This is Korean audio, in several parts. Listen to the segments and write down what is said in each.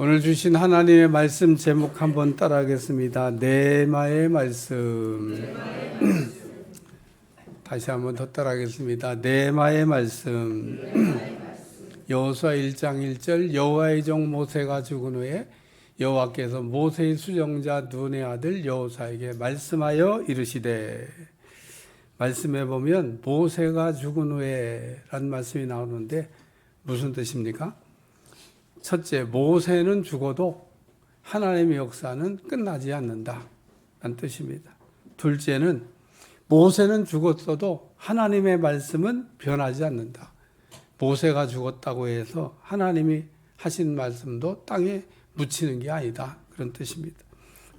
오늘 주신 하나님의 말씀 제목 한번 따라하겠습니다. 네마의 말씀. 다시 한번 더 따라하겠습니다. 네마의 말씀. 여호수아 1장 1절 여호와의 종 모세가 죽은 후에 여호와께서 모세의 수종자 눈의 아들 여호수아에게 말씀하여 이르시되, 말씀해 보면 모세가 죽은 후에 라는 말씀이 나오는데 무슨 뜻입니까? 첫째, 모세는 죽어도 하나님의 역사는 끝나지 않는다 라는 뜻입니다. 둘째는 모세는 죽었어도 하나님의 말씀은 변하지 않는다. 모세가 죽었다고 해서 하나님이 하신 말씀도 땅에 묻히는 게 아니다, 그런 뜻입니다.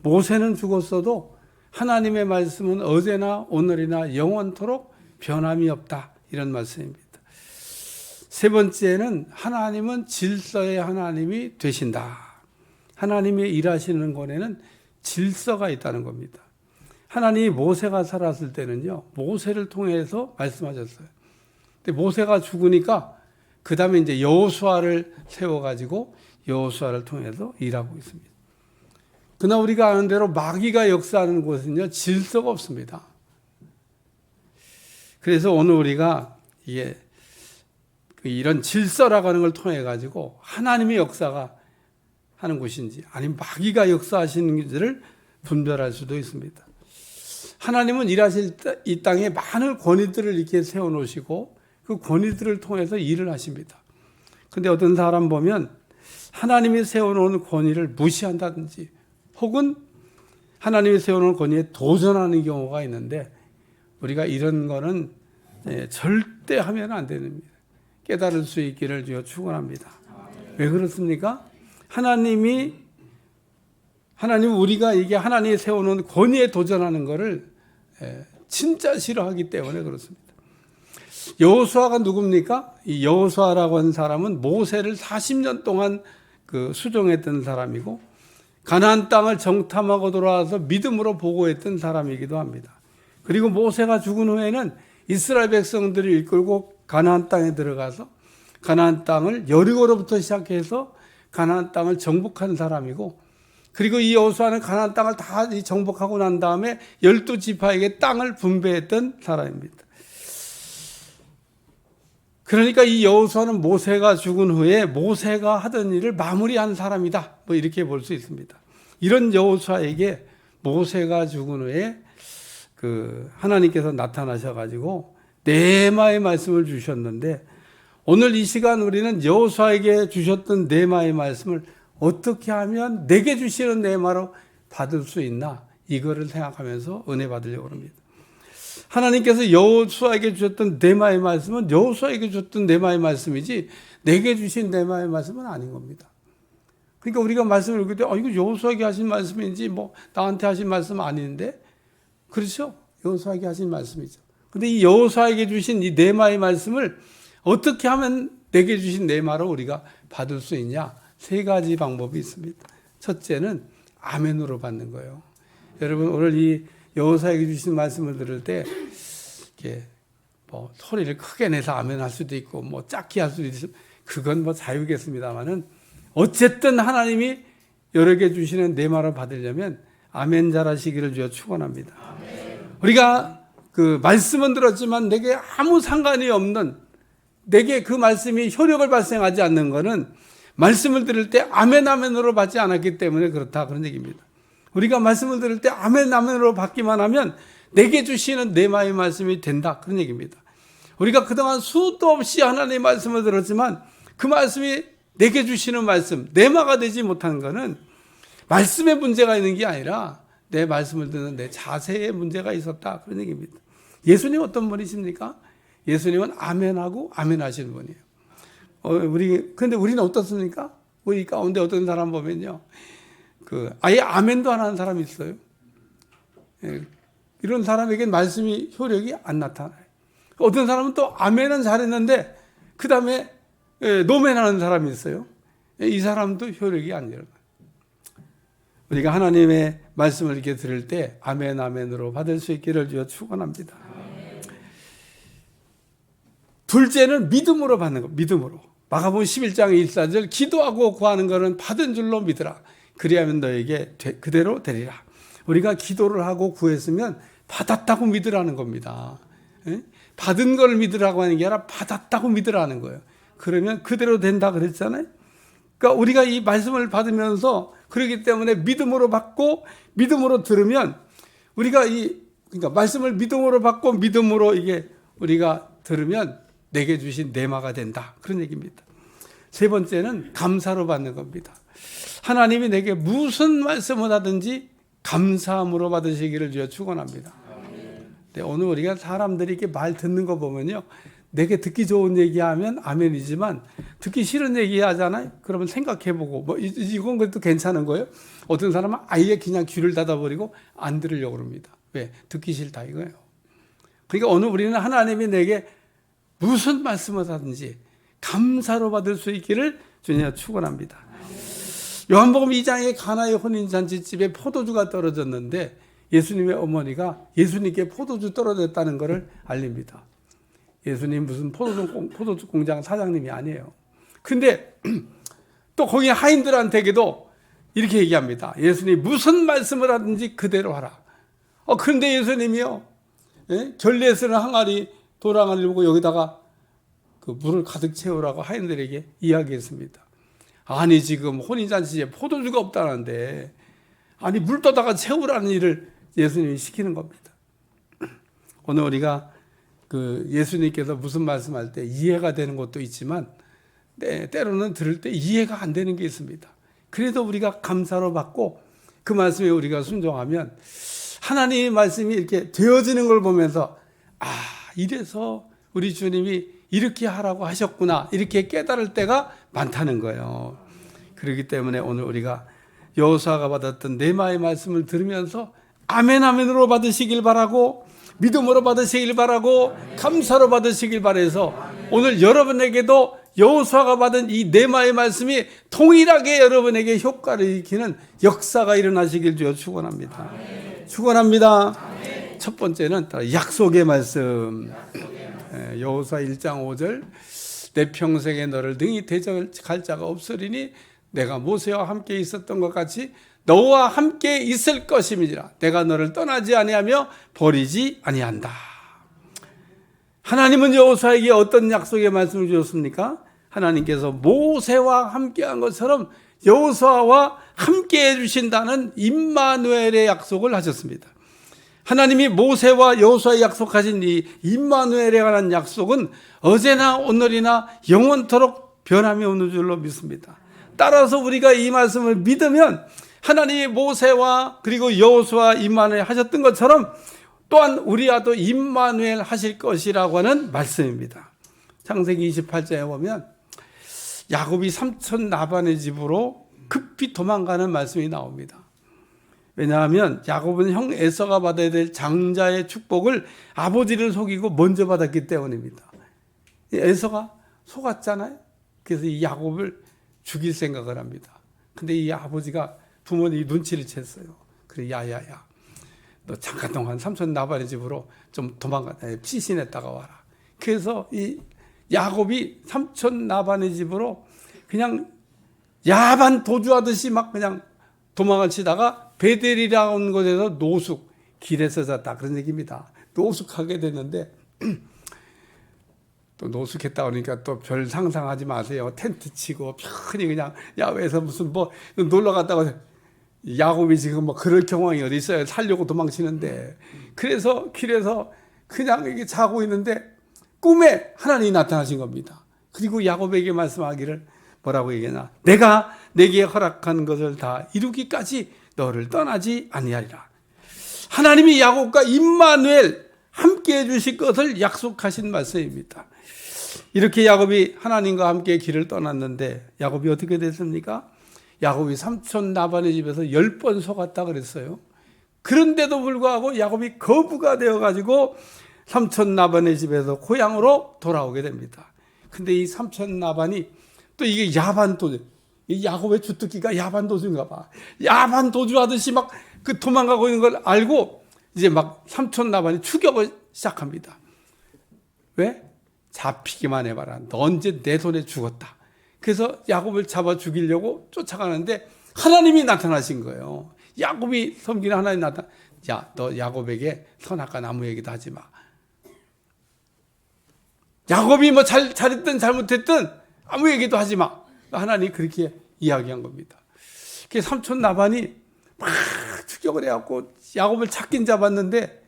모세는 죽었어도 하나님의 말씀은 어제나 오늘이나 영원토록 변함이 없다, 이런 말씀입니다. 세 번째는 하나님은 질서의 하나님이 되신다. 하나님이 일하시는 곳에는 질서가 있다는 겁니다. 하나님이 모세가 살았을 때는요, 모세를 통해서 말씀하셨어요. 근데 모세가 죽으니까 그 다음에 이제 여호수아를 세워가지고 여호수아를 통해서 일하고 있습니다. 그러나 우리가 아는 대로 마귀가 역사하는 곳은요, 질서가 없습니다. 그래서 오늘 우리가 이런 질서라고 하는 걸 통해 가지고 하나님의 역사가 하는 곳인지 아니면 마귀가 역사하시는지를 분별할 수도 있습니다. 하나님은 일하실 이 땅에 많은 권위들을 이렇게 세워놓으시고 그 권위들을 통해서 일을 하십니다. 그런데 어떤 사람 보면 하나님이 세워놓은 권위를 무시한다든지 혹은 하나님이 세워놓은 권위에 도전하는 경우가 있는데, 우리가 이런 거는 절대 하면 안 됩니다. 깨달을 수 있기를 주여 축원합니다. 왜 그렇습니까? 하나님 우리가 이게 하나님이 세워놓은 권위에 도전하는 것을 진짜 싫어하기 때문에 그렇습니다. 여호수아가 누굽니까? 이 여호수아라고 하는 사람은 모세를 40년 동안 수종했던 사람이고 가나안 땅을 정탐하고 돌아와서 믿음으로 보고했던 사람이기도 합니다. 그리고 모세가 죽은 후에는 이스라엘 백성들을 이끌고 가나안 땅에 들어가서 가나안 땅을 여리고로부터 시작해서 가나안 땅을 정복한 사람이고, 그리고 이 여호수아는 가나안 땅을 다 정복하고 난 다음에 12지파에게 땅을 분배했던 사람입니다. 그러니까 이 여호수아는 모세가 죽은 후에 모세가 하던 일을 마무리한 사람이다, 이렇게 볼 수 있습니다. 이런 여호수아에게 모세가 죽은 후에 하나님께서 나타나셔가지고 네마의 말씀을 주셨는데, 오늘 이 시간 우리는 여호수아에게 주셨던 네마의 말씀을 어떻게 하면 내게 주시는 네마로 받을 수 있나, 이거를 생각하면서 은혜 받으려고 합니다. 하나님께서 여호수아에게 주셨던 네마의 말씀은 여호수아에게 주셨던 네마의 말씀이지 내게 주신 네마의 말씀은 아닌 겁니다. 그러니까 우리가 말씀을 읽을 때 이거 여호수아에게 하신 말씀인지 나한테 하신 말씀 아닌데, 그렇죠? 여호수아에게 하신 말씀이죠. 근데 이 여호수아에게 주신 이 네마의 말씀을 어떻게 하면 내게 주신 네마로 우리가 받을 수 있냐? 세 가지 방법이 있습니다. 첫째는 아멘으로 받는 거예요. 여러분, 오늘 이 여호수아에게 주신 말씀을 들을 때 이렇게 소리를 크게 내서 아멘할 수도 있고 작게 할 수도 있고 그건 자유겠습니다만은, 어쨌든 하나님이 여러 개 주시는 네마로 받으려면 아멘 잘하시기를 주여 축원합니다. 우리가 말씀은 들었지만 내게 아무 상관이 없는, 내게 그 말씀이 효력을 발생하지 않는 것은 말씀을 들을 때 아멘 아멘으로 받지 않았기 때문에 그렇다, 그런 얘기입니다. 우리가 말씀을 들을 때 아멘 아멘으로 받기만 하면 내게 주시는 네마의 말씀이 된다, 그런 얘기입니다. 우리가 그동안 수도 없이 하나님의 말씀을 들었지만 그 말씀이 내게 주시는 말씀, 네마가 되지 못한 것은 말씀에 문제가 있는 게 아니라 내 말씀을 듣는 내 자세에 문제가 있었다, 그런 얘기입니다. 예수님 어떤 분이십니까? 예수님은 아멘하고 아멘하시는 분이에요. 그런데 우리는 어떻습니까? 우리 가운데 어떤 사람 보면요, 아예 아멘도 안 하는 사람이 있어요. 이런 사람에겐 말씀이 효력이 안 나타나요. 어떤 사람은 또 아멘은 잘했는데 그 다음에 노멘하는 사람이 있어요. 이 사람도 효력이 안 일어나요. 우리가 하나님의 말씀을 이렇게 들을 때 아멘 아멘으로 받을 수 있기를 주여 축원합니다. 둘째는 믿음으로 받는 거. 믿음으로. 마가복음 11장 1~4절 기도하고 구하는 것은 받은 줄로 믿으라. 그리하면 너에게 그대로 되리라. 우리가 기도를 하고 구했으면 받았다고 믿으라는 겁니다. 받은 걸 믿으라고 하는 게 아니라 받았다고 믿으라는 거예요. 그러면 그대로 된다 그랬잖아요. 그러니까 우리가 이 말씀을 받으면서 그렇기 때문에 믿음으로 받고 믿음으로 들으면 우리가 그러니까 말씀을 믿음으로 받고 믿음으로 이게 우리가 들으면 내게 주신 내마가 된다. 그런 얘기입니다. 세 번째는 감사로 받는 겁니다. 하나님이 내게 무슨 말씀을 하든지 감사함으로 받으시기를 주여 축원합니다. 네, 오늘 우리가 사람들이 이렇게 말 듣는 거 보면요, 내게 듣기 좋은 얘기하면 아멘이지만 듣기 싫은 얘기 하잖아요. 그러면 생각해보고 뭐 이건 그래도 괜찮은 거예요. 어떤 사람은 아예 그냥 귀를 닫아버리고 안 들으려고 합니다. 왜? 듣기 싫다 이거예요. 그러니까 오늘 우리는 하나님이 내게 무슨 말씀을 하든지 감사로 받을 수 있기를 주님 축원합니다. 요한복음 2장에 가나의 혼인잔치집에 포도주가 떨어졌는데 예수님의 어머니가 예수님께 포도주 떨어졌다는 것을 알립니다. 예수님 무슨 포도주 공장 사장님이 아니에요. 근데 또 거기 하인들한테도 이렇게 얘기합니다. 예수님 무슨 말씀을 하든지 그대로 하라. 그런데 예수님이요, 결례에 쓰는 항아리 도랑을 들고 여기다가 그 물을 가득 채우라고 하인들에게 이야기했습니다. 아니 지금 혼인잔치에 포도주가 없다는데 아니 물 떠다가 채우라는 일을 예수님이 시키는 겁니다. 오늘 우리가 그 예수님께서 무슨 말씀할 때 이해가 되는 것도 있지만 때로는 들을 때 이해가 안 되는 게 있습니다. 그래도 우리가 감사로 받고 그 말씀에 우리가 순종하면 하나님의 말씀이 이렇게 되어지는 걸 보면서 이래서 우리 주님이 이렇게 하라고 하셨구나 이렇게 깨달을 때가 많다는 거예요. 그렇기 때문에 오늘 우리가 여호수아가 받았던 네마의 말씀을 들으면서 아멘 아멘으로 받으시길 바라고 믿음으로 받으시길 바라고 감사로 받으시길 바라서 오늘 여러분에게도 여호수아가 받은 이 네마의 말씀이 동일하게 여러분에게 효과를 일으키는 역사가 일어나시길 주여 축원합니다. 축원합니다. 첫 번째는 약속의 말씀. 여호수아 1장 5절 내 평생에 너를 능히 대적할 자가 없으리니 내가 모세와 함께 있었던 것 같이 너와 함께 있을 것임이니라. 내가 너를 떠나지 아니하며 버리지 아니한다. 하나님은 여호수아에게 어떤 약속의 말씀을 주셨습니까? 하나님께서 모세와 함께한 것처럼 여호수아와 함께해 주신다는 임마누엘의 약속을 하셨습니다. 하나님이 모세와 여호수아에 약속하신 이 임마누엘에 관한 약속은 어제나 오늘이나 영원토록 변함이 없는 줄로 믿습니다. 따라서 우리가 이 말씀을 믿으면 하나님이 모세와 그리고 여호수아 임마누엘 하셨던 것처럼 또한 우리와도 임마누엘 하실 것이라고 하는 말씀입니다. 창세기 28장에 보면 야곱이 삼촌 라반의 집으로 급히 도망가는 말씀이 나옵니다. 왜냐하면 야곱은 형 에서가 받아야 될 장자의 축복을 아버지를 속이고 먼저 받았기 때문입니다. 에서가 속았잖아요. 그래서 이 야곱을 죽일 생각을 합니다. 근데 이 아버지가 부모님 눈치를 챘어요. 그래 야야야 너 잠깐 동안 삼촌 라반의 집으로 좀 피신했다가 와라. 그래서 이 야곱이 삼촌 라반의 집으로 그냥 야반 도주하듯이 막 그냥 도망을 치다가 베델이라는 곳에서 노숙, 길에서 잤다 그런 얘기입니다. 노숙하게 됐는데 또 노숙했다 그러니까 또 별 상상하지 마세요. 텐트 치고 편히 그냥 야외에서 무슨 뭐 놀러 갔다가 야곱이 지금 뭐 그럴 경황이 어디 있어요. 살려고 도망치는데. 그래서 길에서 그냥 이렇게 자고 있는데 꿈에 하나님이 나타나신 겁니다. 그리고 야곱에게 말씀하기를 뭐라고 얘기하나? 내가 내게 허락한 것을 다 이루기까지 너를 떠나지 아니하리라. 하나님이 야곱과 임마누엘 함께 해주실 것을 약속하신 말씀입니다. 이렇게 야곱이 하나님과 함께 길을 떠났는데 야곱이 어떻게 됐습니까? 야곱이 삼촌 라반의 집에서 10번 속았다 그랬어요. 그런데도 불구하고 야곱이 거부가 되어가지고 삼촌 라반의 집에서 고향으로 돌아오게 됩니다. 근데 이 삼촌 라반이 또 이게 야반도주, 이 야곱의 주특기가 야반도주인가 봐. 야반도주 하듯이 막 그 도망가고 있는 걸 알고 이제 막 삼촌 라반이 추격을 시작합니다. 왜? 잡히기만 해봐라. 너 언제 내 손에 죽었다. 그래서 야곱을 잡아 죽이려고 쫓아가는데 하나님이 나타나신 거예요. 야곱이 섬기는 하나님 야, 너 야곱에게 선악과 나무 얘기도 하지 마. 야곱이 뭐 잘했든 잘못했든 아무 얘기도 하지 마. 하나님이 그렇게 이야기한 겁니다. 그래서 삼촌 라반이 막 추격을 해갖고 야곱을 찾긴 잡았는데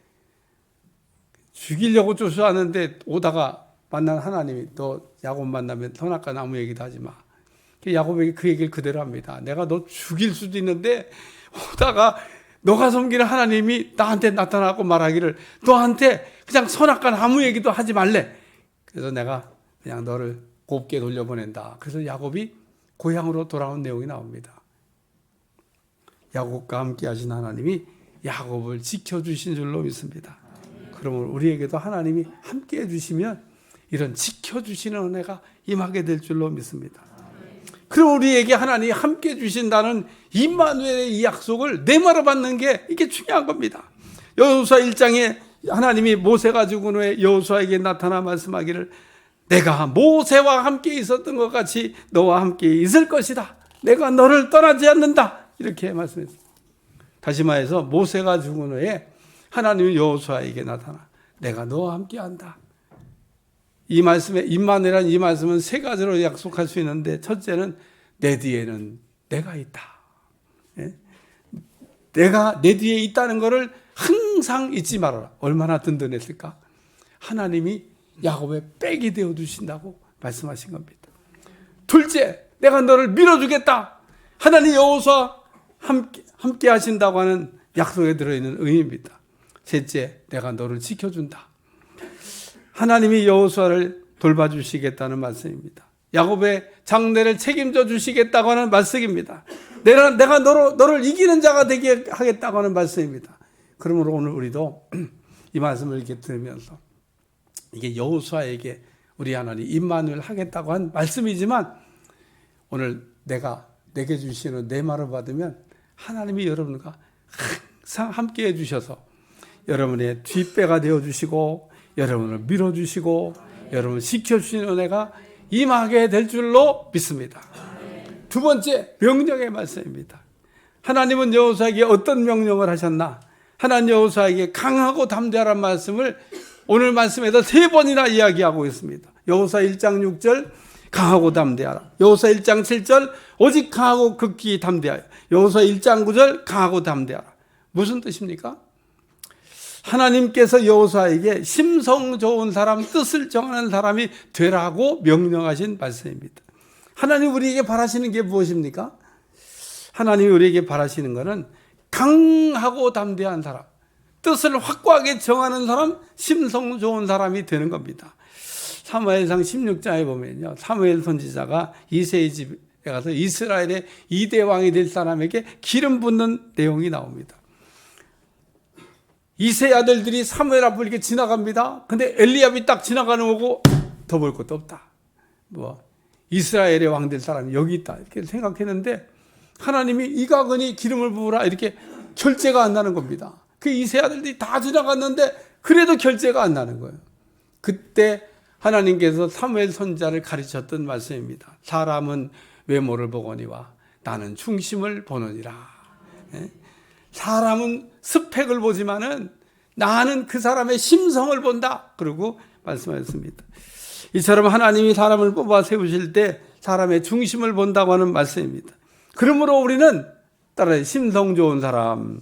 죽이려고 쫓아왔는데 오다가 만난 하나님이 너 야곱 만나면 선악과 나무 얘기도 하지 마. 야곱에게 그 얘기를 그대로 합니다. 내가 너 죽일 수도 있는데 오다가 너가 섬기는 하나님이 나한테 나타나고 말하기를 너한테 그냥 선악과 나무 얘기도 하지 말래. 그래서 내가 그냥 너를 곱게 돌려보낸다. 그래서 야곱이 고향으로 돌아온 내용이 나옵니다. 야곱과 함께 하신 하나님이 야곱을 지켜주신 줄로 믿습니다. 그러면 우리에게도 하나님이 함께 해주시면 이런 지켜주시는 은혜가 임하게 될 줄로 믿습니다. 그럼 우리에게 하나님이 함께 해주신다는 임마누엘의 이 약속을 내말로 받는 게 이게 중요한 겁니다. 여호수아 1장에 하나님이 모세가 죽은 후에 여호수아에게 나타나 말씀하기를 내가 모세와 함께 있었던 것 같이 너와 함께 있을 것이다. 내가 너를 떠나지 않는다. 이렇게 말씀했습니다. 다시 말해서 모세가 죽은 후에 하나님이 여호수아에게 나타나 내가 너와 함께 한다. 이 말씀에 임마누엘이라는 이 말씀은 세 가지로 약속할 수 있는데 첫째는 내 뒤에는 내가 있다. 내가 내 뒤에 있다는 것을 항상 잊지 말아라. 얼마나 든든했을까? 하나님이 야곱의 백이 되어주신다고 말씀하신 겁니다. 둘째, 내가 너를 밀어주겠다. 하나님 여호수아 함께 하신다고 하는 약속에 들어있는 의미입니다. 셋째, 내가 너를 지켜준다. 하나님이 여호수아를 돌봐주시겠다는 말씀입니다. 야곱의 장래를 책임져 주시겠다고 하는 말씀입니다. 내가 너를 이기는 자가 되게 하겠다고 하는 말씀입니다. 그러므로 오늘 우리도 이 말씀을 이렇게 들으면서 이게 여호수아에게 우리 하나님 임마누엘 하겠다고 한 말씀이지만 오늘 내게 주시는 내 말을 받으면 하나님이 여러분과 항상 함께 해주셔서 여러분의 뒷배가 되어주시고 여러분을 밀어주시고 여러분을 지켜주시는 은혜가 임하게 될 줄로 믿습니다. 두 번째, 명령의 말씀입니다. 하나님은 여호수아에게 어떤 명령을 하셨나? 하나님 여호수아에게 강하고 담대하라는 말씀을 오늘 말씀에서 3번이나 이야기하고 있습니다. 여호수아 1장 6절 강하고 담대하라. 여호수아 1장 7절 오직 강하고 극히 담대하여. 여호수아 1장 9절 강하고 담대하라. 무슨 뜻입니까? 하나님께서 여호수아에게 심성 좋은 사람, 뜻을 정하는 사람이 되라고 명령하신 말씀입니다. 하나님 우리에게 바라시는 게 무엇입니까? 하나님이 우리에게 바라시는 것은 강하고 담대한 사람, 뜻을 확고하게 정하는 사람, 심성 좋은 사람이 되는 겁니다. 사무엘상 16장에 보면요, 사무엘 선지자가 이새의 집에 가서 이스라엘의 2대 왕이 될 사람에게 기름 붓는 내용이 나옵니다. 이새의 아들들이 사무엘 앞을 이렇게 지나갑니다. 근데 엘리압이 딱 지나가는 거고 더 볼 것도 없다. 이스라엘의 왕 될 사람이 여기 있다. 이렇게 생각했는데 하나님이 이가근이 기름을 부으라 이렇게 결제가 안 나는 겁니다. 그 이새 아들들이 다 지나갔는데 그래도 결제가 안 나는 거예요. 그때 하나님께서 사무엘 선지자를 가르쳤던 말씀입니다. 사람은 외모를 보거니와 나는 중심을 보느니라. 사람은 스펙을 보지만은 나는 그 사람의 심성을 본다. 그러고 말씀하셨습니다. 이처럼 하나님이 사람을 뽑아 세우실 때 사람의 중심을 본다고 하는 말씀입니다. 그러므로 우리는 따라서 심성 좋은 사람,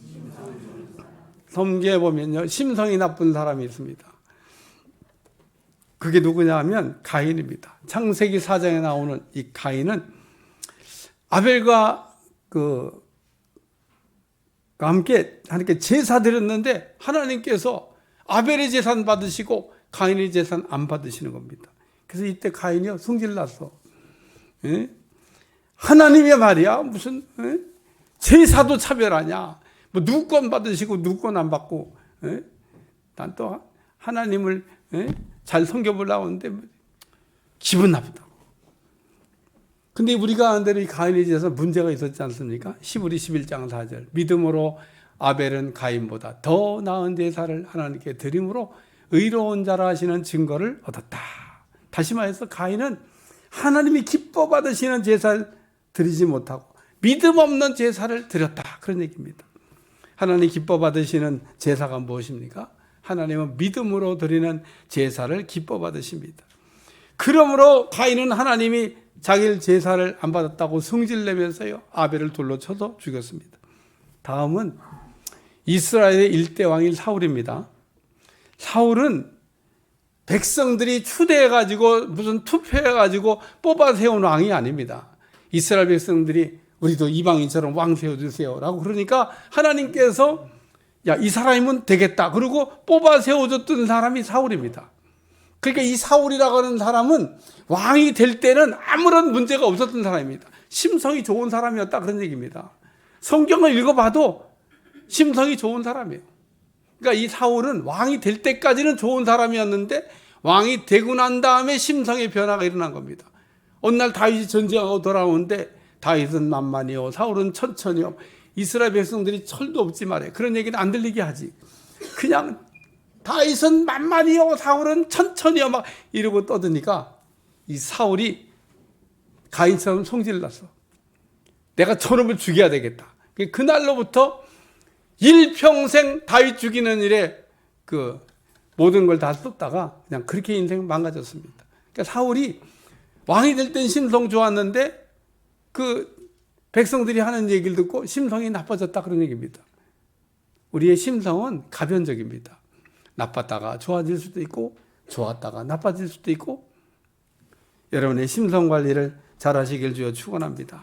성경에 보면요, 심성이 나쁜 사람이 있습니다. 그게 누구냐 하면 가인입니다. 창세기 4장에 나오는 이 가인은 아벨과 함께 하나님께 제사 드렸는데 하나님께서 아벨의 재산 받으시고 가인의 재산 안 받으시는 겁니다. 그래서 이때 가인이요 성질 났어. 하나님의 말이야 무슨 제사도 차별하냐? 뭐 누구 건 받으시고 누구 건 안 받고? 난 또 하나님을 잘 섬겨보려고 하는데 기분 나쁘다고. 근데 우리가 아는 대로 이 가인에 대해서 문제가 있었지 않습니까? 시브리 11장 4절 믿음으로 아벨은 가인보다 더 나은 제사를 하나님께 드림으로 의로운 자라 하시는 증거를 얻었다. 다시 말해서 가인은 하나님이 기뻐 받으시는 제사를 드리지 못하고 믿음 없는 제사를 드렸다, 그런 얘기입니다. 하나님 기뻐 받으시는 제사가 무엇입니까? 하나님은 믿음으로 드리는 제사를 기뻐 받으십니다. 그러므로 가인은 하나님이 자기 제사를 안 받았다고 성질내면서요, 아벨을 돌로 쳐서 죽였습니다. 다음은 이스라엘의 일대 왕인 사울입니다. 사울은 백성들이 추대해가지고 무슨 투표해가지고 뽑아 세운 왕이 아닙니다. 이스라엘 백성들이 우리도 이방인처럼 왕 세워주세요 라고 그러니까 하나님께서 야, 이 사람이면 되겠다 그리고 뽑아 세워줬던 사람이 사울입니다. 그러니까 이 사울이라고 하는 사람은 왕이 될 때는 아무런 문제가 없었던 사람입니다. 심성이 좋은 사람이었다, 그런 얘기입니다. 성경을 읽어봐도 심성이 좋은 사람이에요. 그러니까 이 사울은 왕이 될 때까지는 좋은 사람이었는데 왕이 되고 난 다음에 심성의 변화가 일어난 겁니다. 어느 날 다윗이 전쟁하고 돌아오는데 다윗은 만만히요, 사울은 천천히요. 이스라엘 백성들이 철도 없지 말이에요. 그런 얘기는 안 들리게 하지. 그냥 다윗은 만만히요, 사울은 천천히요 막 이러고 떠드니까 이 사울이 가인처럼 성질을 났어. 내가 저놈을 죽여야 되겠다. 그날로부터 일평생 다윗 죽이는 일에 그 모든 걸 다 썼다가 그냥 그렇게 인생 망가졌습니다. 그러니까 사울이 왕이 될 땐 심성 좋았는데 그 백성들이 하는 얘기를 듣고 심성이 나빠졌다, 그런 얘기입니다. 우리의 심성은 가변적입니다. 나빴다가 좋아질 수도 있고 좋았다가 나빠질 수도 있고, 여러분의 심성 관리를 잘 하시길 주여 축원합니다.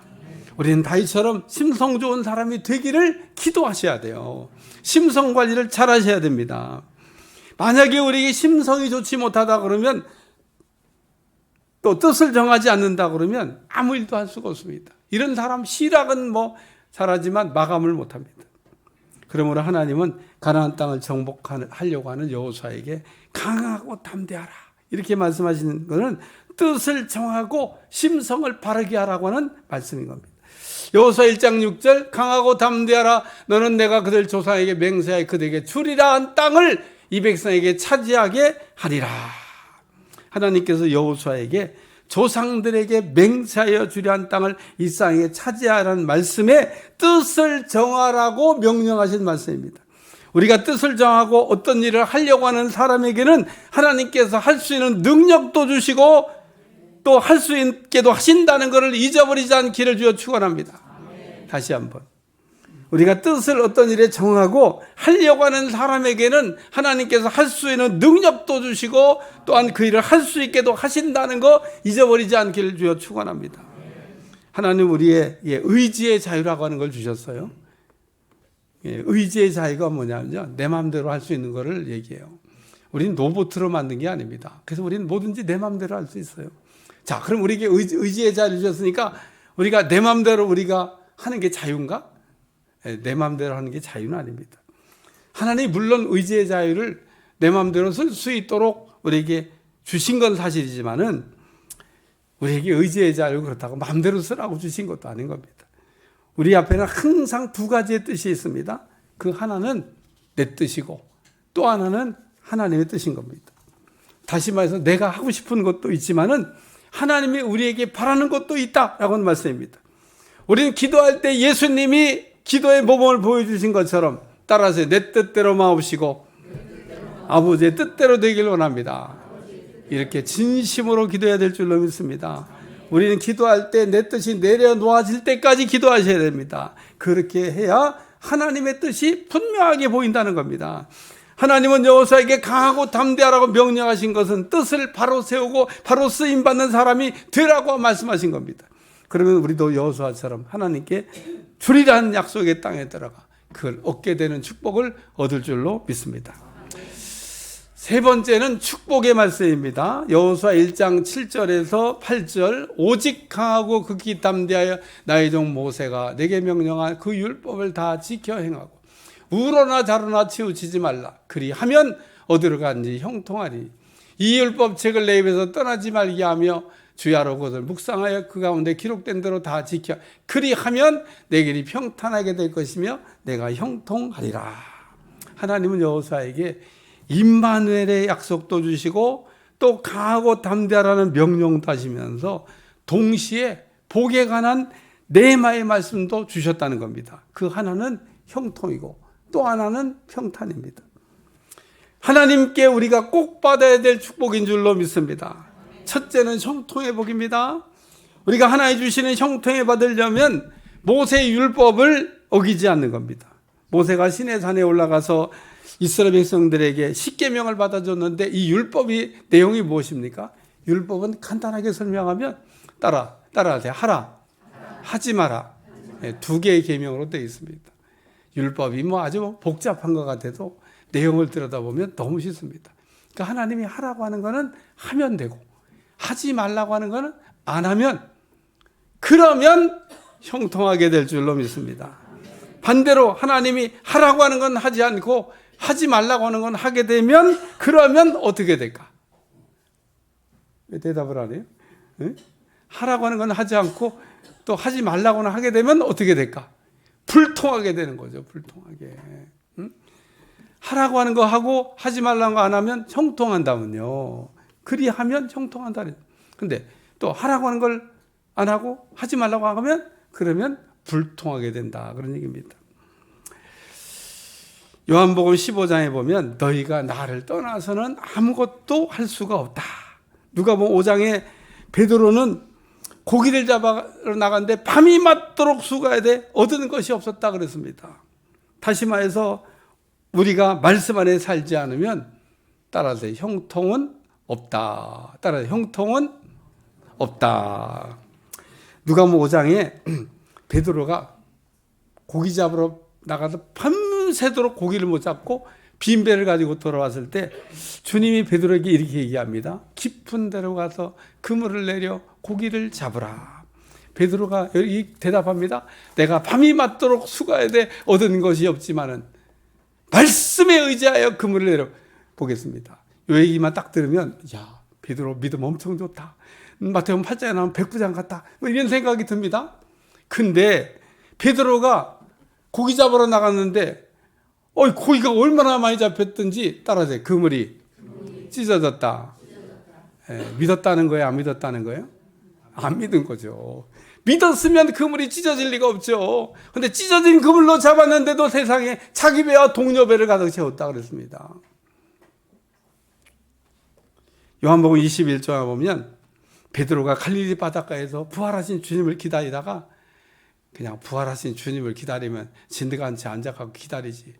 우리는 다윗처럼 심성 좋은 사람이 되기를 기도하셔야 돼요. 심성 관리를 잘 하셔야 됩니다. 만약에 우리에게 심성이 좋지 못하다 그러면, 또 뜻을 정하지 않는다 그러면 아무 일도 할 수가 없습니다. 이런 사람 시락은 뭐 잘하지만 마감을 못합니다. 그러므로 하나님은 가나안 땅을 정복하려고 하는 여호수아에게 강하고 담대하라 이렇게 말씀하시는 것은 뜻을 정하고 심성을 바르게 하라고 하는 말씀인 겁니다. 여호수아 1장 6절 강하고 담대하라, 너는 내가 그들 조상에게 맹세하여 그들에게 주리라 한 땅을 이 백성에게 차지하게 하리라. 하나님께서 여호수아에게 조상들에게 맹세하여 주려 한 땅을 이 땅에 차지하라는 말씀에 뜻을 정하라고 명령하신 말씀입니다. 우리가 뜻을 정하고 어떤 일을 하려고 하는 사람에게는 하나님께서 할 수 있는 능력도 주시고 또 할 수 있게도 하신다는 것을 잊어버리지 않기를 주여 축원합니다. 다시 한번, 우리가 뜻을 어떤 일에 정하고 하려고 하는 사람에게는 하나님께서 할 수 있는 능력도 주시고 또한 그 일을 할 수 있게도 하신다는 거 잊어버리지 않기를 주여 축원합니다. 하나님 우리의 의지의 자유라고 하는 걸 주셨어요. 의지의 자유가 뭐냐면요, 내 마음대로 할 수 있는 거를 얘기해요. 우리는 로봇으로 만든 게 아닙니다. 그래서 우리는 뭐든지 내 마음대로 할 수 있어요. 자, 그럼 우리에게 의지의 자유를 주셨으니까 우리가 내 마음대로 우리가 하는 게 자유인가? 내 마음대로 하는 게 자유는 아닙니다. 하나님이 물론 의지의 자유를 내 마음대로 쓸 수 있도록 우리에게 주신 건 사실이지만은 우리에게 의지의 자유를 그렇다고 마음대로 쓰라고 주신 것도 아닌 겁니다. 우리 앞에는 항상 두 가지의 뜻이 있습니다. 그 하나는 내 뜻이고 또 하나는 하나님의 뜻인 겁니다. 다시 말해서 내가 하고 싶은 것도 있지만은 하나님이 우리에게 바라는 것도 있다라고 하는 말씀입니다. 우리는 기도할 때 예수님이 기도의 모범을 보여주신 것처럼 따라서 내 뜻대로 마옵시고 아버지의 뜻대로 되길 원합니다. 이렇게 진심으로 기도해야 될 줄로 믿습니다. 우리는 기도할 때 내 뜻이 내려놓아질 때까지 기도하셔야 됩니다. 그렇게 해야 하나님의 뜻이 분명하게 보인다는 겁니다. 하나님은 여호수아에게 강하고 담대하라고 명령하신 것은 뜻을 바로 세우고 바로 쓰임받는 사람이 되라고 말씀하신 겁니다. 그러면 우리도 여호수아처럼 하나님께 주리라는 약속의 땅에 들어가 그걸 얻게 되는 축복을 얻을 줄로 믿습니다. 세 번째는 축복의 말씀입니다. 여호수아 1장 7절에서 8절, 오직 강하고 극히 담대하여 나의 종 모세가 내게 명령한 그 율법을 다 지켜 행하고 우로나 자로나 치우치지 말라. 그리하면 어디로 간지 형통하리. 이 율법책을 내 입에서 떠나지 말게 하며 주야로 그것을 묵상하여 그 가운데 기록된 대로 다 지켜 그리하면 내 길이 평탄하게 될 것이며 내가 형통하리라. 하나님은 여호수아에게 임마누엘의 약속도 주시고 또 강하고 담대하라는 명령도 하시면서 동시에 복에 관한 네마의 말씀도 주셨다는 겁니다. 그 하나는 형통이고 또 하나는 평탄입니다. 하나님께 우리가 꼭 받아야 될 축복인 줄로 믿습니다. 첫째는 형통의 복입니다. 우리가 하나님 주시는 형통을 받으려면 모세의 율법을 어기지 않는 겁니다. 모세가 시내산에 올라가서 이스라엘 백성들에게 십계명을 받아줬는데 이 율법이 내용이 무엇입니까? 율법은 간단하게 설명하면 따라하세요. 하라, 하지 마라. 두 개의 계명으로 되어 있습니다. 율법이 아주 복잡한 것 같아도 내용을 들여다보면 너무 쉽습니다. 그러니까 하나님이 하라고 하는 거는 하면 되고 하지 말라고 하는 거는 안 하면 그러면 형통하게 될 줄로 믿습니다. 반대로 하나님이 하라고 하는 건 하지 않고 하지 말라고 하는 건 하게 되면 그러면 어떻게 될까? 왜 대답을 안 해요? 네? 하라고 하는 건 하지 않고 또 하지 말라고는 하게 되면 어떻게 될까? 불통하게 되는 거죠. 불통하게. 응? 하라고 하는 거 하고 하지 말라는 거 안 하면 형통한다면요. 그리하면 형통한다. 근데 또 하라고 하는 걸 안 하고 하지 말라고 하면 그러면 불통하게 된다. 그런 얘기입니다. 요한복음 15장에 보면 너희가 나를 떠나서는 아무것도 할 수가 없다. 누가복음 5장에 베드로는 고기를 잡아러 나갔는데 밤이 맞도록 수고해야 돼. 얻은 것이 없었다 그랬습니다. 다시 말해서 우리가 말씀 안에 살지 않으면 따라서 형통은 없다. 따라서 형통은 없다. 누가복음 5장에 베드로가 고기 잡으러 나가서 밤새도록 고기를 못 잡고 빈 배를 가지고 돌아왔을 때 주님이 베드로에게 이렇게 얘기합니다. 깊은 데로 가서 그물을 내려 고기를 잡으라. 베드로가 여기 대답합니다. 내가 밤이 맞도록 수고해야 돼. 얻은 것이 없지만은 말씀에 의지하여 그물을 내려 보겠습니다. 이 얘기만 딱 들으면 야, 베드로 믿음 엄청 좋다. 마태복음 8장에 나오면 백부장 같다. 이런 생각이 듭니다. 근데 베드로가 고기 잡으러 나갔는데 고기가 얼마나 많이 잡혔든지 따라서 그물이 찢어졌다. 믿었다는 거예요? 안 믿었다는 거예요? 안 믿은 거죠. 믿었으면 그물이 찢어질 리가 없죠. 근데 찢어진 그물로 잡았는데도 세상에 자기 배와 동료 배를 가득 채웠다 그랬습니다. 요한복음 21장에 보면 베드로가 갈릴리 바닷가에서 부활하신 주님을 기다리다가 그냥 부활하신 주님을 기다리면 진드같이 앉아가고 기다리지.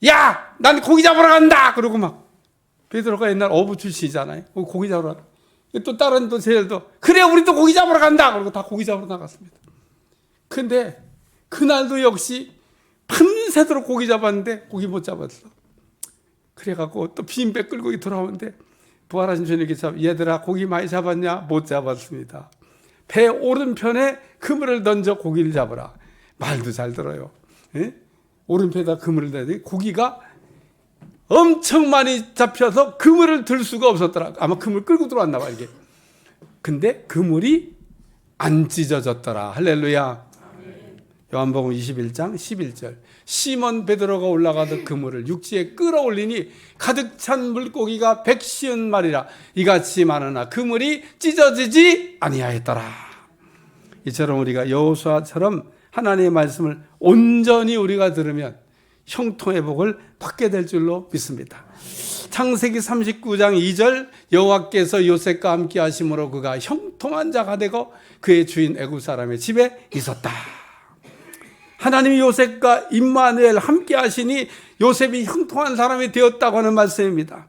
야! 난 고기 잡으러 간다! 그러고 막 베드로가 옛날 어부 출신이잖아요. 고기 잡으러 또 다른 또 쟤들도 그래 우리도 고기 잡으러 간다! 그러고 다 고기 잡으러 나갔습니다. 근데 그날도 역시 밤새도록 고기 잡았는데 고기 못 잡았어. 그래갖고 또 빈 배 끌고 돌아오는데 부활하신 주님께서 얘들아 고기 많이 잡았냐? 못 잡았습니다. 배 오른편에 그물을 던져 고기를 잡으라. 말도 잘 들어요. 예? 오른편에다 그물을 던져 고기가 엄청 많이 잡혀서 그물을 들 수가 없었더라. 아마 그물 끌고 들어왔나 봐 이게. 근데 그물이 안 찢어졌더라. 할렐루야. 요한복음 21장 11절. 시몬 베드로가 올라가던 그물을 육지에 끌어올리니 가득 찬 물고기가 150마리라. 이같이 많으나 그물이 찢어지지 아니하였더라. 이처럼 우리가 여호수아처럼 하나님의 말씀을 온전히 우리가 들으면 형통의 복을 받게 될 줄로 믿습니다. 창세기 39장 2절 여호와께서 요셉과 함께 하심으로 그가 형통한 자가 되고 그의 주인 애굽 사람의 집에 있었다. 하나님이 요셉과 임마누엘 함께 하시니 요셉이 형통한 사람이 되었다고 하는 말씀입니다.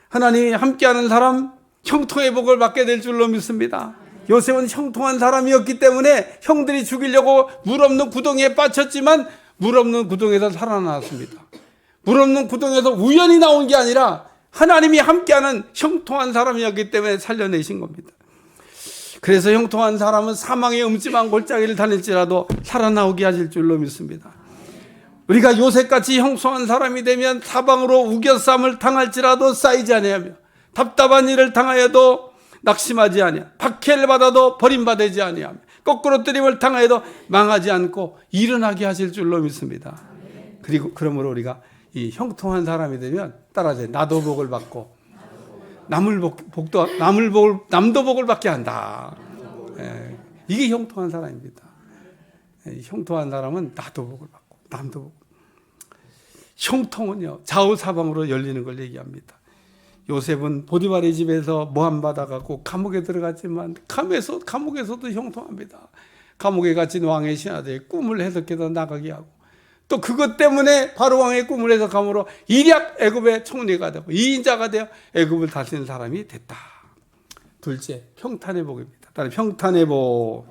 하나님이 함께하는 사람 형통의 복을 받게 될 줄로 믿습니다. 요셉은 형통한 사람이었기 때문에 형들이 죽이려고 물 없는 구덩이에 빠졌지만 물 없는 구덩이에서 살아났습니다. 물 없는 구덩이에서 우연히 나온 게 아니라 하나님이 함께하는 형통한 사람이었기 때문에 살려내신 겁니다. 그래서 형통한 사람은 사망의 음침한 골짜기를 다닐지라도 살아나오게 하실 줄로 믿습니다. 우리가 요셉같이 형통한 사람이 되면 사방으로 우겨쌈을 당할지라도 쌓이지 아니하며 답답한 일을 당하여도 낙심하지 아니하며 박해를 받아도 버림받지 아니하며 거꾸로 뜨림을 당하여도 망하지 않고 일어나게 하실 줄로 믿습니다. 그리고 그러므로 우리가 이 형통한 사람이 되면 따라서 나도 복을 받고 남도 복을 받게 한다. 이게 형통한 사람입니다. 형통한 사람은 나도 복을 받고 남도 복을. 형통은요, 좌우사방으로 열리는 걸 얘기합니다. 요셉은 보디발의 집에서 모함 받아갖고 감옥에 들어갔지만 감옥에서도 형통합니다. 감옥에 갇힌 왕의 신하들의 꿈을 해석해서 나가게 하고, 또 그것 때문에 바로 왕의 꿈을 해석함으로 일약 애굽의 총리가 되고 2인자가 되어 애굽을 다스리는 사람이 됐다. 둘째, 평탄의 복입니다. 다른 평탄의 복.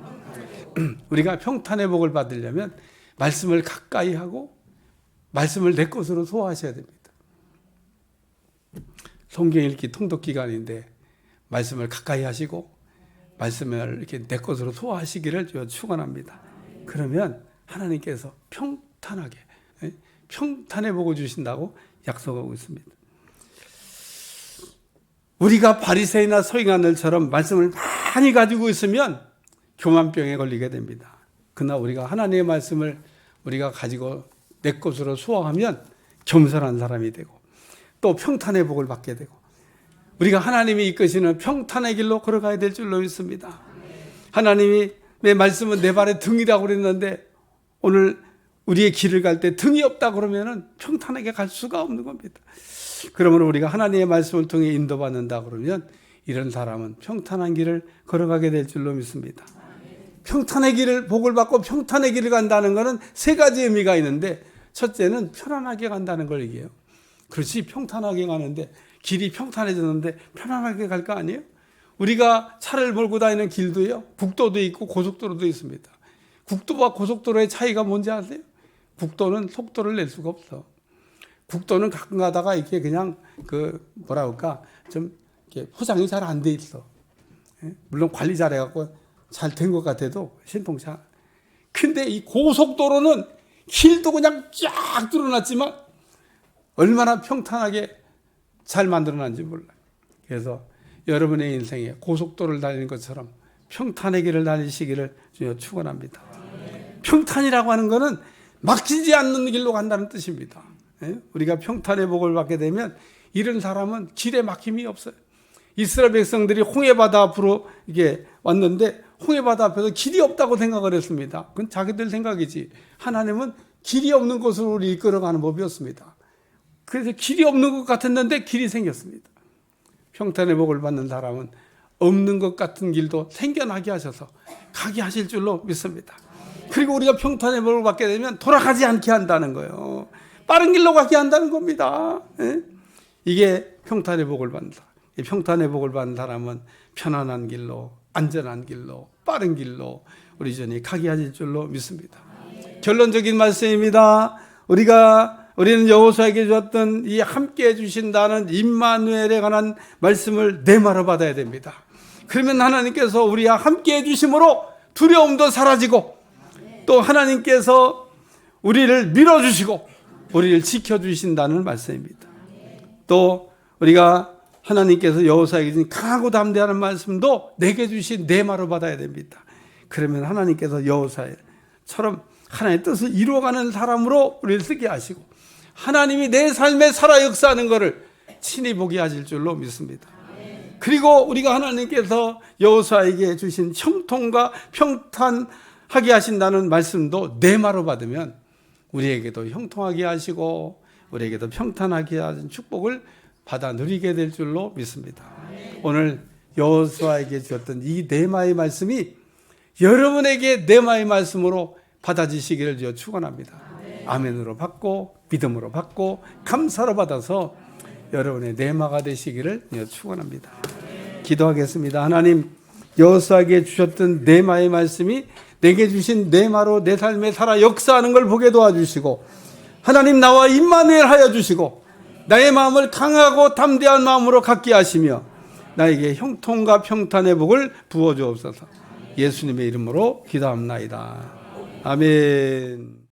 우리가 평탄의 복을 받으려면 말씀을 가까이 하고 말씀을 내 것으로 소화하셔야 됩니다. 성경 읽기 통독 기간인데 말씀을 가까이 하시고 말씀을 이렇게 내 것으로 소화하시기를 축원합니다. 그러면 하나님께서 평탄하게 평탄의 복을 주신다고 약속하고 있습니다. 우리가 바리새인이나 서기관들처럼 말씀을 많이 가지고 있으면 교만병에 걸리게 됩니다. 그러나 우리가 하나님의 말씀을 우리가 가지고 내 것으로 소화하면 겸손한 사람이 되고 또 평탄의 복을 받게 되고 우리가 하나님이 이끄시는 평탄의 길로 걸어가야 될 줄로 믿습니다. 하나님이 내 말씀은 내 발의 등이라고 그랬는데 오늘 우리의 길을 갈 때 등이 없다 그러면은 평탄하게 갈 수가 없는 겁니다. 그러면 우리가 하나님의 말씀을 통해 인도받는다 그러면 이런 사람은 평탄한 길을 걸어가게 될 줄로 믿습니다. 평탄의 길을 복을 받고 평탄의 길을 간다는 것은 세 가지 의미가 있는데 첫째는 편안하게 간다는 걸 얘기해요. 그렇지, 평탄하게 가는데 길이 평탄해졌는데 편안하게 갈 거 아니에요? 우리가 차를 몰고 다니는 길도요, 국도도 있고 고속도로도 있습니다. 국도와 고속도로의 차이가 뭔지 아세요? 국도는 속도를 낼 수가 없어. 국도는 가끔 가다가 이렇게 그냥 뭐라 그럴까, 좀 이렇게 포장이 잘 안 돼 있어. 물론 관리 잘해갖고 잘 된 것 같아도 신통차. 근데 이 고속도로는 길도 그냥 쫙 뚫어놨지만 얼마나 평탄하게 잘 만들어놨는지 몰라요. 그래서 여러분의 인생에 고속도로를 달리는 것처럼 평탄의 길을 달리시기를 축원합니다. 평탄이라고 하는 것은 막히지 않는 길로 간다는 뜻입니다. 우리가 평탄의 복을 받게 되면 이런 사람은 길에 막힘이 없어요. 이스라엘 백성들이 홍해바다 앞으로 이게 왔는데 홍해바다 앞에서 길이 없다고 생각을 했습니다. 그건 자기들 생각이지. 하나님은 길이 없는 곳으로 우리 이끌어가는 법이었습니다. 그래서 길이 없는 것 같았는데 길이 생겼습니다. 평탄의 복을 받는 사람은 없는 것 같은 길도 생겨나게 하셔서 가게 하실 줄로 믿습니다. 그리고 우리가 평탄의 복을 받게 되면 돌아가지 않게 한다는 거예요. 빠른 길로 가게 한다는 겁니다. 이게 평탄의 복을 받는 사람. 평탄의 복을 받는 사람은 편안한 길로, 안전한 길로, 빠른 길로 우리 전이 가게 하실 줄로 믿습니다. 결론적인 말씀입니다. 우리는 여호수아에게 주었던 이 함께 해주신다는 임마누엘에 관한 말씀을 내말로 받아야 됩니다. 그러면 하나님께서 우리와 함께 해주심으로 두려움도 사라지고 또 하나님께서 우리를 밀어주시고 우리를 지켜주신다는 말씀입니다. 또 우리가 하나님께서 여호수아에게 주신 강하고 담대한 말씀도 내게 주신 내말로 받아야 됩니다. 그러면 하나님께서 여호수아처럼 하나님의 뜻을 이루어가는 사람으로 우리를 쓰게 하시고 하나님이 내 삶에 살아 역사하는 것을 친히 보게 하실 줄로 믿습니다. 그리고 우리가 하나님께서 여호수아에게 주신 형통과 평탄하게 하신다는 말씀도 내말로 받으면 우리에게도 형통하게 하시고 우리에게도 평탄하게 하신 축복을 받아 누리게 될 줄로 믿습니다. 오늘 여호수아에게 주었던 이 네마의 말씀이 여러분에게 네마의 말씀으로 받아지시기를 축원합니다. 아멘으로 받고 믿음으로 받고 감사로 받아서 여러분의 네마가 되시기를 축원합니다. 기도하겠습니다. 하나님, 여호수아에게 주셨던 네마의 말씀이 내게 주신 네마로 내 삶에 살아 역사하는 걸 보게 도와주시고 하나님 나와 임마누엘 하여 주시고 나의 마음을 강하고 담대한 마음으로 갖게 하시며 나에게 형통과 평탄의 복을 부어 주옵소서. 예수님의 이름으로 기도합나이다. 아멘.